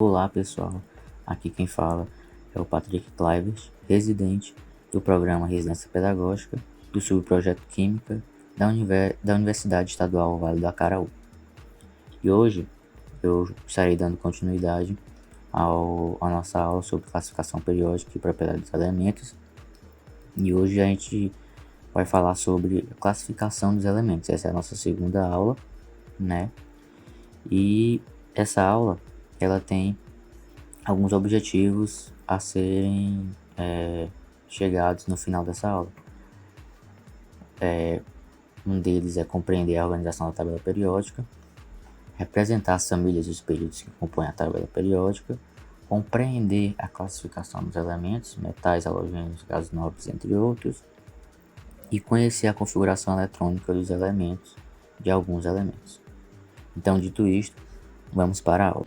Olá pessoal, aqui quem fala é o Patrick Clivers, residente do programa Residência Pedagógica do Subprojeto Química da Universidade Estadual Vale do Acaraú. E hoje eu estarei dando continuidade à nossa aula sobre classificação periódica e propriedade dos elementos. E hoje a gente vai falar sobre a classificação dos elementos. Essa é a nossa segunda aula, né? E essa aula ela tem alguns objetivos a serem chegados no final dessa aula. Um deles é compreender a organização da tabela periódica, representar as famílias e os períodos que compõem a tabela periódica, compreender a classificação dos elementos, metais, halogênios, gases nobres, entre outros, e conhecer a configuração eletrônica dos elementos, de alguns elementos. Então, dito isto, vamos para a aula.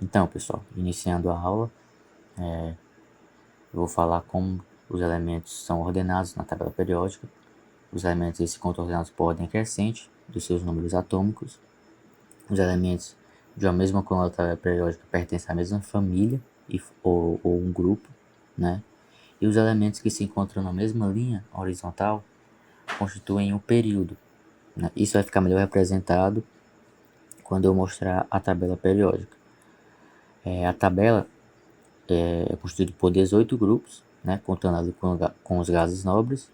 Então, pessoal, iniciando a aula, eu vou falar como os elementos são ordenados na tabela periódica. Os elementos se encontram ordenados por ordem crescente dos seus números atômicos. Os elementos de uma mesma coluna da tabela periódica pertencem à mesma família ou um grupo, né? E os elementos que se encontram na mesma linha horizontal constituem um período, né? Isso vai ficar melhor representado quando eu mostrar a tabela periódica. A tabela é constituída por 18 grupos, né, contando ali com os gases nobres,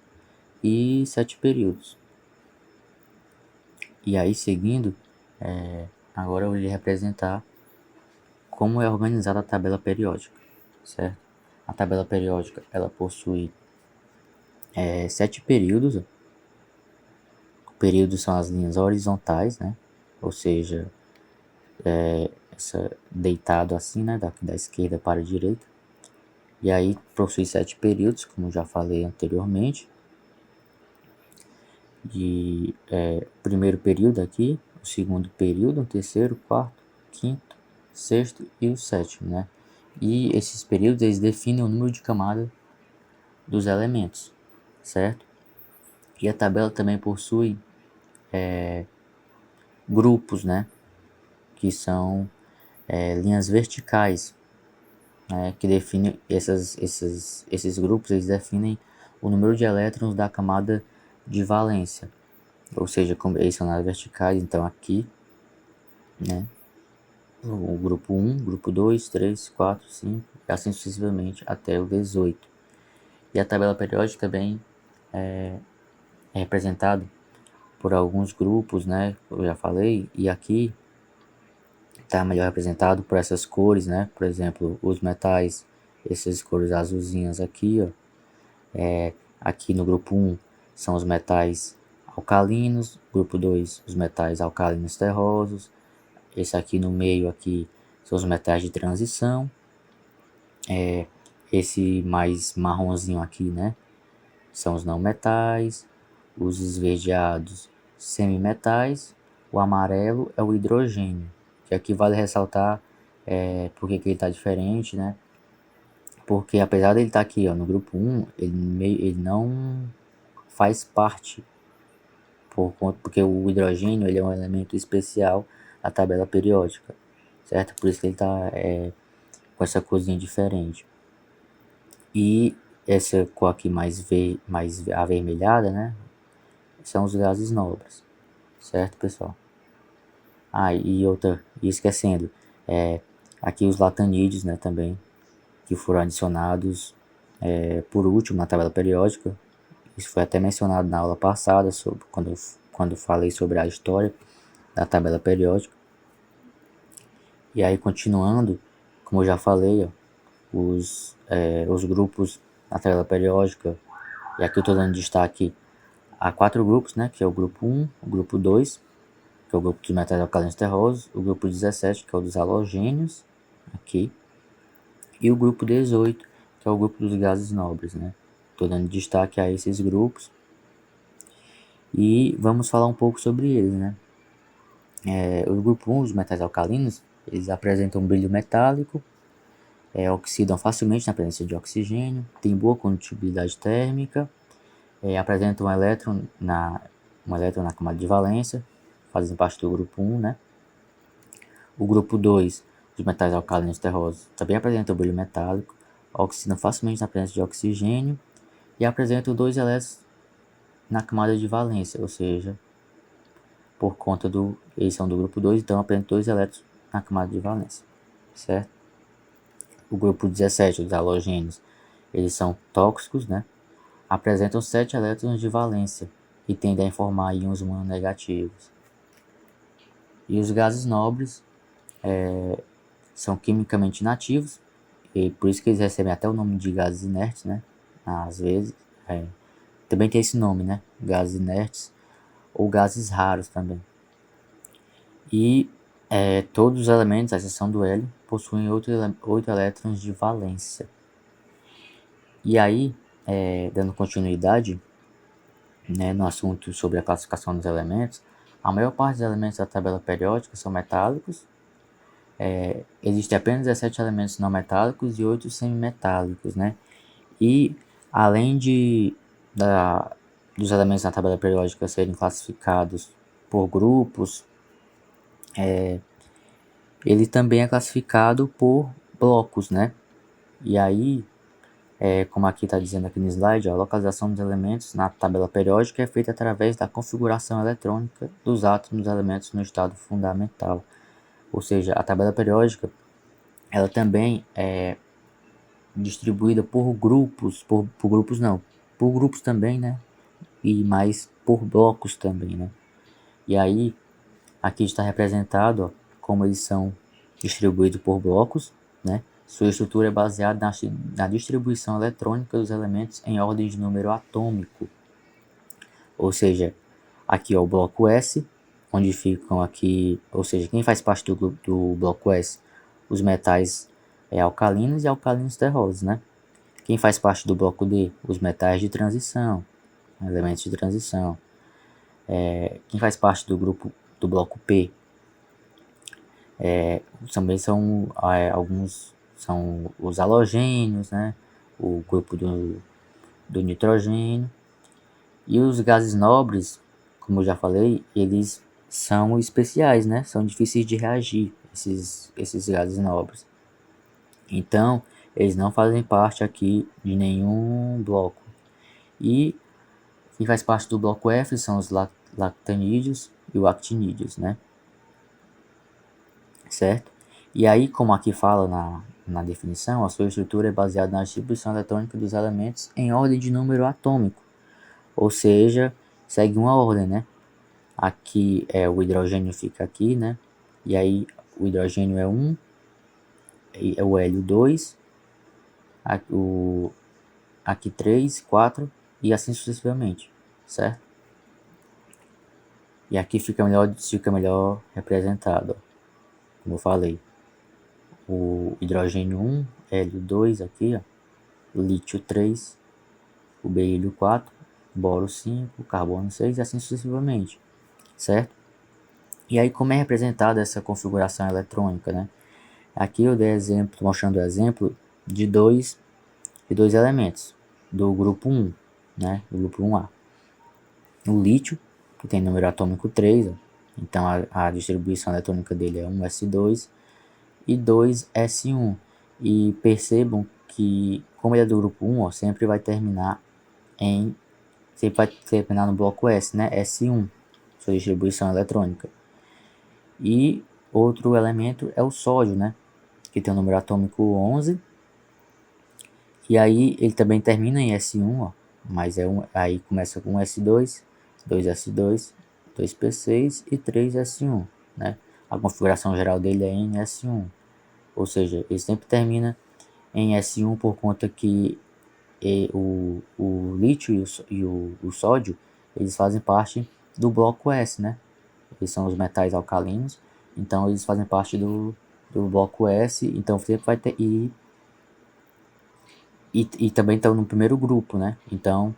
e 7 períodos. E aí, seguindo, agora eu vou representar como é organizada a tabela periódica, certo? A tabela periódica, ela possui 7 períodos. Períodos são as linhas horizontais, né? Ou seja, deitado assim, né? Da esquerda para a direita. E aí possui 7 períodos, como já falei anteriormente. O primeiro período aqui, o segundo período, o terceiro, quarto, quinto, sexto e o sétimo, né? E esses períodos eles definem o número de camadas dos elementos, certo? E a tabela também possui grupos, né? Que são linhas verticais, né? Que definem esses grupos, eles definem o número de elétrons da camada de valência. Ou seja, como eles são nas verticais, então aqui, né? O grupo 1, grupo 2, 3, 4, 5, e assim sucessivamente até o 18. E a tabela periódica também é representada por alguns grupos, né? Eu já falei, e aqui está melhor representado por essas cores, né? Por exemplo, os metais, essas cores azulzinhas aqui, ó. Aqui no grupo 1 são os metais alcalinos, grupo 2 os metais alcalinos terrosos, esse aqui no meio aqui são os metais de transição, esse mais marronzinho aqui, né, são os não metais, os esverdeados semimetais, o amarelo é o hidrogênio, que aqui vale ressaltar porque que ele está diferente, né, porque apesar dele estar aqui ó, no grupo 1, ele não faz parte, porque o hidrogênio ele é um elemento especial da tabela periódica, certo? Por isso que ele está com essa corzinha diferente. E essa cor aqui mais avermelhada, né? São os gases nobres, certo, pessoal? E esquecendo, aqui os latanídeos, né, também, que foram adicionados por último na tabela periódica. Isso foi até mencionado na aula passada, quando falei sobre a história da tabela periódica. E aí, continuando, como eu já falei, ó, os grupos na tabela periódica, e aqui eu estou dando destaque a 4 grupos, né, que é o grupo 1, o grupo 2, que é o grupo dos metais alcalinos terrosos, o grupo 17, que é o dos halogênios, aqui, e o grupo 18, que é o grupo dos gases nobres, né. Estou dando destaque a esses grupos e vamos falar um pouco sobre eles, né. O grupo 1, os metais alcalinos, eles apresentam um brilho metálico, oxidam facilmente na presença de oxigênio, têm boa condutibilidade térmica, apresentam um elétron na camada de valência, fazem parte do grupo 1, né. O grupo 2, os metais alcalinos terrosos também apresentam brilho metálico, oxidam facilmente na presença de oxigênio e apresentam 2 elétrons na camada de valência, ou seja, por conta eles são do grupo 2, então apresentam 2 elétrons na camada de valência, certo? O grupo 17, os halogênios, eles são tóxicos, né? Apresentam 7 elétrons de valência e tendem a formar íons mononegativos. E os gases nobres são quimicamente inativos, e por isso que eles recebem até o nome de gases inertes, né? Às vezes, também tem esse nome, né? Gases inertes ou gases raros também. E todos os elementos, à exceção do hélio, possuem 8 elétrons de valência. E aí, dando continuidade, né, no assunto sobre a classificação dos elementos, a maior parte dos elementos da tabela periódica são metálicos. Existem apenas 17 elementos não metálicos e 8 semimetálicos, né? E além dos elementos na tabela periódica serem classificados por grupos, ele também é classificado por blocos, né? E aí, como aqui está dizendo aqui no slide, a localização dos elementos na tabela periódica é feita através da configuração eletrônica dos átomos dos elementos no estado fundamental. Ou seja, a tabela periódica ela também é distribuída por grupos, por grupos não, por grupos também, né? E mais por blocos também, né? E aí, aqui está representado, ó, como eles são distribuídos por blocos, né? Sua estrutura é baseada na distribuição eletrônica dos elementos em ordem de número atômico. Ou seja, aqui ó, o bloco S, onde ficam aqui, ou seja, quem faz parte do bloco S? Os metais alcalinos e alcalinos terrosos, né? Quem faz parte do bloco D? Os metais de transição, elementos de transição. Quem faz parte do bloco P? Também são alguns são os halogênios, né? O grupo do nitrogênio. E os gases nobres, como eu já falei, eles são especiais, né? São difíceis de reagir, esses gases nobres. Então, eles não fazem parte aqui de nenhum bloco. E quem faz parte do bloco F são os lactanídeos e o actinídeos, né? Certo? E aí, como aqui fala na definição, a sua estrutura é baseada na distribuição eletrônica dos elementos em ordem de número atômico. Ou seja, segue uma ordem, né? Aqui o hidrogênio fica aqui, né? E aí o hidrogênio é 1, é o hélio 2, aqui 3, 4 e assim sucessivamente, certo? E aqui fica melhor representado, ó, como eu falei. O hidrogênio 1, hélio 2 aqui, ó, lítio 3, o berílio 4, boro 5, carbono 6 e assim sucessivamente, certo? E aí como é representada essa configuração eletrônica, né? Aqui eu dei exemplo, mostrando o exemplo de dois elementos do grupo 1, né? Do grupo 1A. O lítio, que tem número atômico 3, ó, então a distribuição eletrônica dele é 1s2 e 2s1. E percebam que, como ele é do grupo 1, ó, sempre vai terminar no bloco S, né? S1, sua distribuição eletrônica. E outro elemento é o sódio, né? Que tem o número atômico 11. E aí ele também termina em S1, ó, mas aí começa com S2, 2S2, 2P6 e 3S1, né? A configuração geral dele é em S1. Ou seja, ele sempre termina em S1 por conta que o lítio e o sódio, eles fazem parte do bloco S, né? Eles são os metais alcalinos, então eles fazem parte do bloco S, então sempre vai ter e também estão no primeiro grupo, né? Então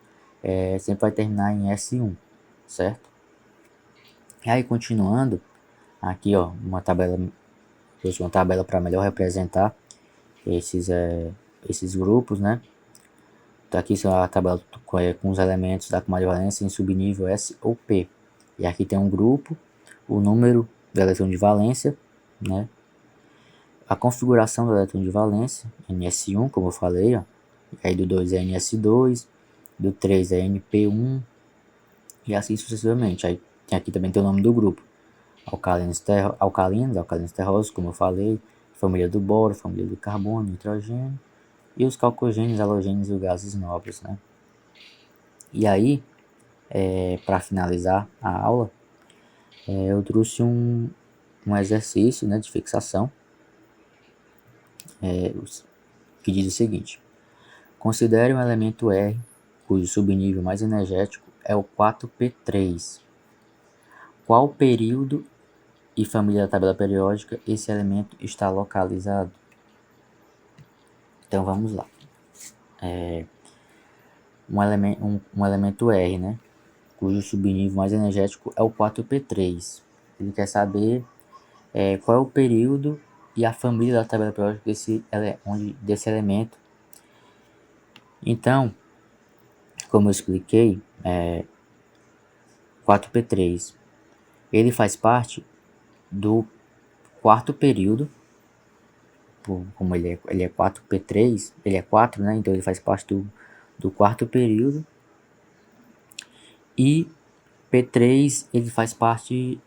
sempre vai terminar em S1, certo? E aí continuando, aqui ó, uma tabela para melhor representar esses grupos, né? Então aqui são a tabela com os elementos da camada de valência em subnível S ou P. E aqui tem um grupo, o número da eletrão de valência, né? a configuração do elétron de valência, NS1, como eu falei, ó, e aí do 2 é NS2, do 3 é NP1, e assim sucessivamente. Aí aqui também tem o nome do grupo, alcalinos terrosos, como eu falei, família do boro, família do carbono, nitrogênio, e os calcogênios, halogênios e os gases nobres, né? E aí, para finalizar a aula, eu trouxe um exercício, né, de fixação, que diz o seguinte: considere um elemento R, cujo subnível mais energético é o 4p3. Qual período e família da tabela periódica esse elemento está localizado? Então vamos lá. Um elemento R, né, cujo subnível mais energético é o 4p3. Ele quer saber qual é o período e a família da tabela periódica desse elemento. Então, como eu expliquei, 4p3, ele faz parte do quarto período, como ele é 4p3, ele é 4, né? Então ele faz parte do quarto período. E P3 ele faz parte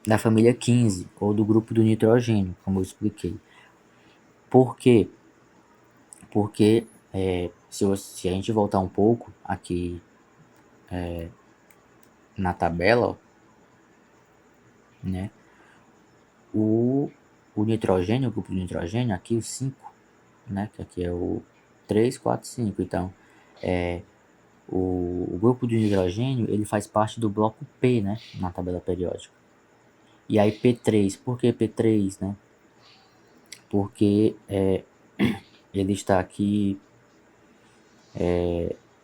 da família 15, ou do grupo do nitrogênio, como eu expliquei. Por quê? Porque se a gente voltar um pouco aqui na tabela, ó, né? O nitrogênio, o grupo de nitrogênio, aqui o 5, né? Que aqui é o 3, 4, 5. Então, o grupo de nitrogênio, ele faz parte do bloco P, né? Na tabela periódica. E aí P3, por que P3, né? Porque ele está aqui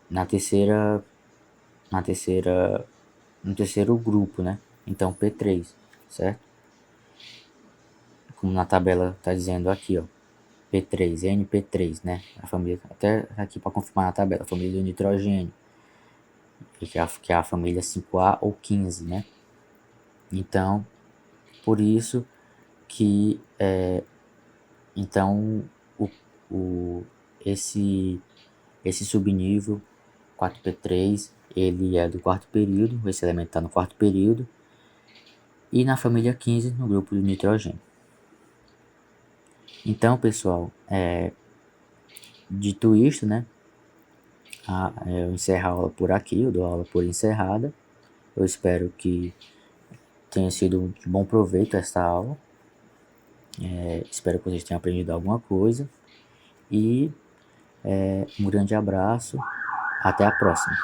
na terceira, no terceiro grupo, né? Então P3, certo? Como na tabela está dizendo aqui, ó. P3, NP3, né? A família, até aqui para confirmar na tabela, a família do nitrogênio, que é a família 5A ou 15, né? Então, por isso que então esse subnível 4p3 ele é do quarto período, esse elemento está no quarto período, e na família 15 no grupo do nitrogênio. Então, pessoal, dito isto, né, eu encerro a aula por aqui, eu dou a aula por encerrada. Eu espero que tenha sido de bom proveito esta aula. Espero que vocês tenham aprendido alguma coisa. E um grande abraço. Até a próxima.